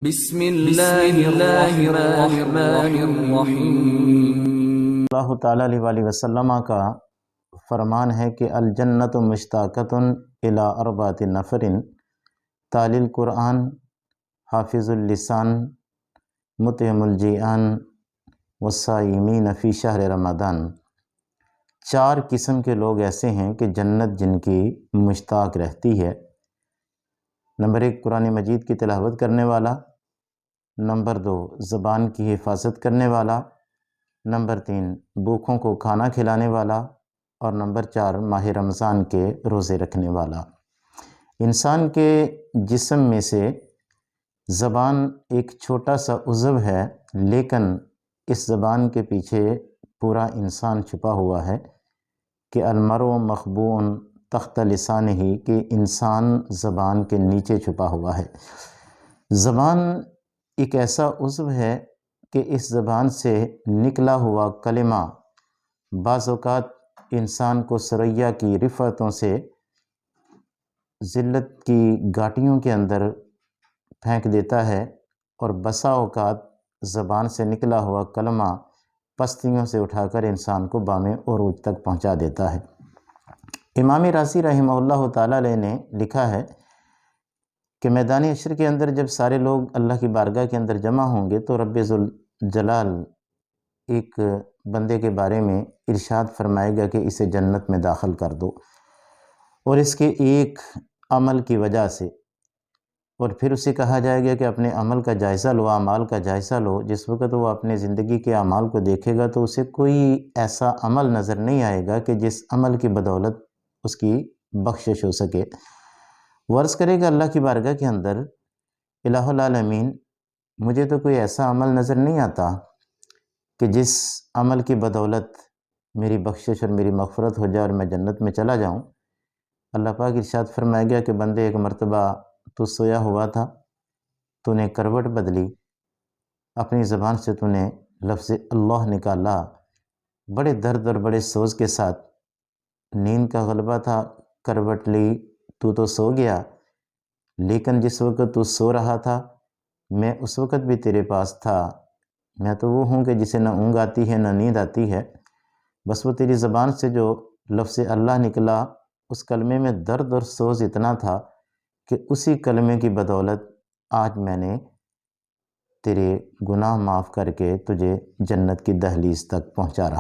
بسم اللہ الرحمن الرحیم۔ اللہ تعالیٰ علیہ وسلم کا فرمان ہے کہ الجنت مشتاقۃ الی اربعۃ نفر تالی القرآن، حافظ اللسان، مطعم الجیعان والصائمین فی شہر رمضان۔ 4 قسم کے لوگ ایسے ہیں کہ جنت جن کی مشتاق رہتی ہے۔ نمبر 1 قرآن مجید کی تلاوت کرنے والا، نمبر 2 زبان کی حفاظت کرنے والا، نمبر 3 بھوکھوں کو کھانا کھلانے والا، اور نمبر 4 ماہ رمضان کے روزے رکھنے والا۔ انسان کے جسم میں سے زبان ایک چھوٹا سا عضو ہے، لیکن اس زبان کے پیچھے پورا انسان چھپا ہوا ہے کہ المرء مخبوء تحت لسانہ، کہ انسان زبان کے نیچے چھپا ہوا ہے۔ زبان ایک ایسا عضو ہے کہ اس زبان سے نکلا ہوا کلمہ بعض اوقات انسان کو ثریا کی رفعتوں سے ذلت کی گھاٹیوں کے اندر پھینک دیتا ہے، اور بسا اوقات زبان سے نکلا ہوا کلمہ پستیوں سے اٹھا کر انسان کو بام عروج تک پہنچا دیتا ہے۔ امام رازی رحمہ اللہ تعالیٰ علیہ نے لکھا ہے کہ میدان حشر کے اندر جب سارے لوگ اللہ کی بارگاہ کے اندر جمع ہوں گے تو رب ذوالجلال ایک بندے کے بارے میں ارشاد فرمائے گا کہ اسے جنت میں داخل کر دو، اور اس کے ایک عمل کی وجہ سے، اور پھر اسے کہا جائے گا کہ اپنے عمل کا جائزہ لو، اعمال کا جائزہ لو۔ جس وقت وہ اپنے زندگی کے اعمال کو دیکھے گا تو اسے کوئی ایسا عمل نظر نہیں آئے گا کہ جس عمل کی بدولت اس کی بخشش ہو سکے۔ وہ عرض کرے گا اللہ کی بارگاہ کے اندر، الہ العالمین، مجھے تو کوئی ایسا عمل نظر نہیں آتا کہ جس عمل کی بدولت میری بخشش اور میری مغفرت ہو جائے اور میں جنت میں چلا جاؤں۔ اللہ پاک ارشاد فرمائے گا کہ بندے، ایک مرتبہ تو سویا ہوا تھا، تو نے کروٹ بدلی، اپنی زبان سے تو نے لفظ اللہ نکالا، بڑے درد اور بڑے سوز کے ساتھ، نیند کا غلبہ تھا، کروٹ لی تو سو گیا، لیکن جس وقت تو سو رہا تھا میں اس وقت بھی تیرے پاس تھا۔ میں تو وہ ہوں کہ جسے نہ اونگ آتی ہے نہ نیند آتی ہے، بس وہ تیری زبان سے جو لفظ اللہ نکلا، اس کلمے میں درد اور سوز اتنا تھا کہ اسی کلمے کی بدولت آج میں نے تیرے گناہ معاف کر کے تجھے جنت کی دہلیز تک پہنچا رہا۔